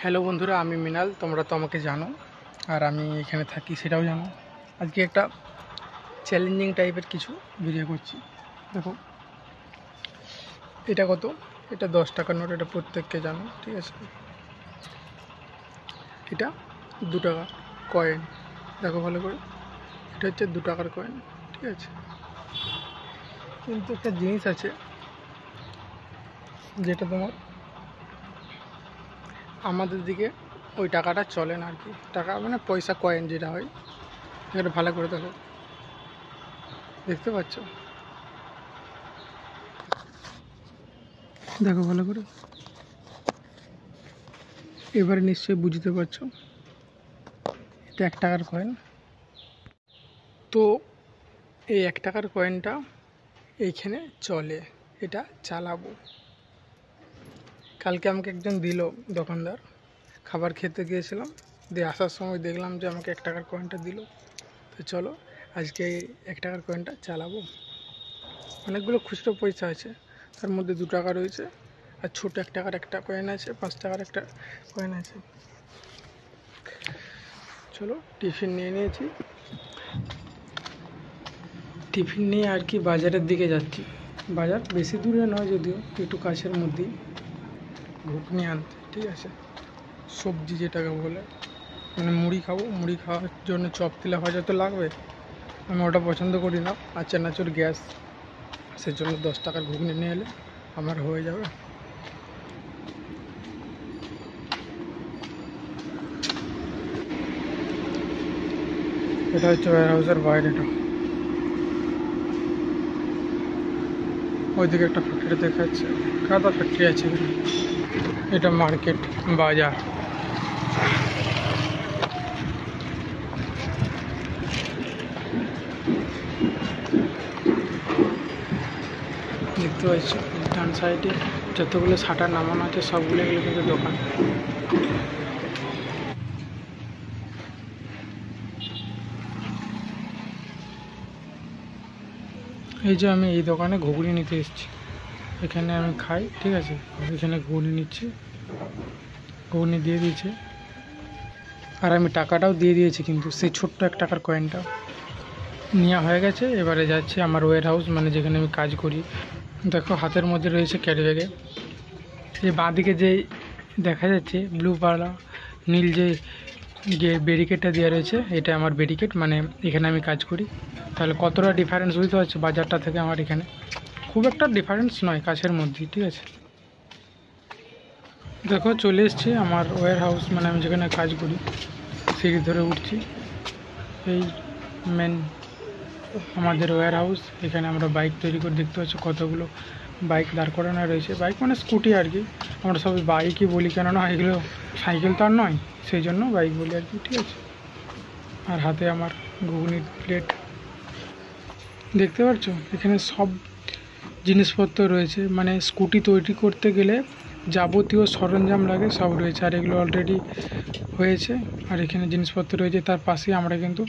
Hello বন্ধুরা, আমি মিনাল। তোমরা তো আমাকে জানো আর আমি এখানে থাকি সেটাও জানো। আজকে একটা চ্যালেঞ্জিং টাইপের কিছু ভিডিও করছি। দেখো এটা কত, এটা 10 টাকার নোট, এটা প্রত্যেককে জানো, ঠিক আছে। এটা 2 টাকা কয়েন, দেখো ভালো করে, এটা হচ্ছে 2 টাকার কয়েন, ঠিক আছে। কিন্তু একটা জিনিস আছে যেটা তোমার আমাদের দিকে ওই টাকাটা চলে না আর কি। টাকা মানে পয়সা, কয়েন যেটা হয়, এটা ভালো করে দেখো, দেখতে পাচ্ছ? দেখো ভালো করে, এবারে নিশ্চয়ই বুঝতে পারছো এটা 1 টাকার কয়েন। তো এই 1 টাকার কয়েনটা এইখানে চলে, এটা চালাবো। কালকে আমাকে একজন দিল, দোকানদার, খাবার খেতে গিয়েছিলাম, দিয়ে আসার সময় দেখলাম যে আমাকে 1 টাকার কয়েনটা দিল। তো চলো আজকে এই 1 টাকার কয়েনটা চালাবো। অনেকগুলো খুচরো পয়সা আছে, তার মধ্যে 2 টাকা রয়েছে, আর ছোটো 1 টাকার একটা কয়েন আছে, 5 টাকার একটা কয়েন আছে। চলো টিফিন নিয়ে নিয়েছি, টিফিন নিয়ে আর কি বাজারের দিকে যাচ্ছি। বাজার বেশি দূরে নয়, যদিও একটু কাছের মধ্যেই, ঘুগনি আনতে, ঠিক আছে। সবজি যেটাকে বলে, মানে মুড়ি খাবো, মুড়ি খাওয়ার জন্য চপ তেলে ভাজা তো লাগবে, আমি ওটা পছন্দ করি না। আর চানাচুর গ্যাস, সেজন্য 10 টাকার ঘুগনি নিয়ে এলে আমার হয়ে যাবে। এটা হচ্ছে ওয়্যার হাউসের বাইরেটা, ওইদিকে একটা ফ্যাক্টরি দেখা যাচ্ছে, কাদা ফ্যাক্টরি আছে। এটা মার্কেট, বাজার। দেখতে পাচ্ছ ডান সাইডে যতগুলো শাটার নামানো আছে সবগুলো এগুলো কিন্তু দোকান। এই যে আমি এই দোকানে ঘুগনি নিতে এসেছি, এখানে আমি খাই, ঠিক আছে। এখানে ঘুগনি নিচ্ছি, ঘুগনি দিয়ে দিয়েছে, আর আমি টাকাটাও দিয়ে দিয়েছি, কিন্তু সেই ছোট্ট 1 টাকার কয়েনটা নেওয়া হয়ে গেছে। এবারে যাচ্ছি আমার ওয়্যার হাউস, মানে যেখানে আমি কাজ করি। দেখো হাতের মধ্যে রয়েছে ক্যারি ব্যাগে, এই বাঁদিকে যে দেখা যাচ্ছে ব্লু পালা নীল যে ব্যারিকেডটা দেওয়া রয়েছে, এটা আমার ব্যারিকেড, মানে এখানে আমি কাজ করি। তাহলে কতটা ডিফারেন্স বুঝতে পারছো বাজারটা থেকে আমার এখানে? খুব একটা ডিফারেন্স নয়, কাছের মধ্যেই, ঠিক আছে। দেখো চলে এসছি আমার ওয়্যার হাউস, মানে আমি যেখানে কাজ করি। সিঁড়ি ধরে উঠছি, এই মেন আমাদের ওয়্যার হাউস। এখানে আমরা বাইক তৈরি করে, দেখতে পাচ্ছ কতগুলো বাইক দাঁড় করানো রয়েছে। বাইক মানে স্কুটি আর কি, আমরা সবাই বাইকই বলি, কেননা এগুলো সাইকেল তো আর নয়, সেই জন্য বাইক বলি আর কি, ঠিক আছে। আর হাতে আমার ঘুগনির প্লেট, দেখতে পাচ্ছ এখানে সব জিনিসপত্র রয়েছে, মানে স্কুটি তৈরি করতে গেলে যাবতীয় সরঞ্জাম লাগে সব রয়েছে। আর এগুলো অলরেডি হয়েছে, আর এখানে জিনিসপত্র রয়েছে, তার পাশেই আমরা কিন্তু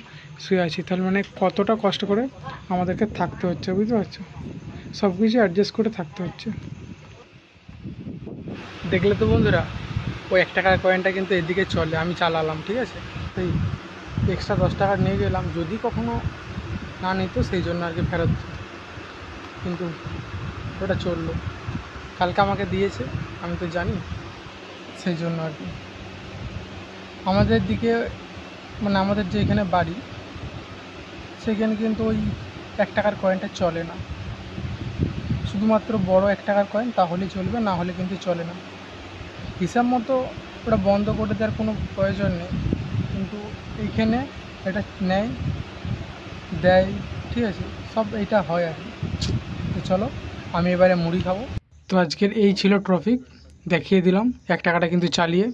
শুয়ে আছি। তাহলে মানে কতটা কষ্ট করে আমাদেরকে থাকতে হচ্ছে, বুঝতে পারছো? সব কিছু অ্যাডজাস্ট করে থাকতে হচ্ছে। দেখলে তো বন্ধুরা, ওই 1 টাকার কয়েনটা কিন্তু এদিকে চলে, আমি চালালাম, ঠিক আছে। এই এক্সট্রা 10 টাকা নিয়ে গেলাম, যদি কখনো না নিত সেই জন্য আর কি ফেরত, কিন্তু ওটা চললো। কালকে আমাকে দিয়েছে, আমি তো জানি, সেই জন্য আর কি। আমাদের দিকে, মানে আমাদের যে এখানে বাড়ি, সেখানে কিন্তু ওই 1 টাকার কয়েনটা চলে না, শুধুমাত্র বড় 1 টাকার কয়েন, তাহলেই চলবে, না হলে কিন্তু চলে না। হিসাব মতো ওটা বন্ধ করে দেওয়ার কোনো প্রয়োজন নেই, কিন্তু এইখানে এটা নেয়, দেয়, ঠিক আছে, সব এইটা হয় আর কি। তো চলো আমি এবারে মুড়ি খাবো। তো আজকের এই ছিল ট্রফিক, দেখিয়ে দিলাম 1 টাকাটা কিন্তু চালিয়ে।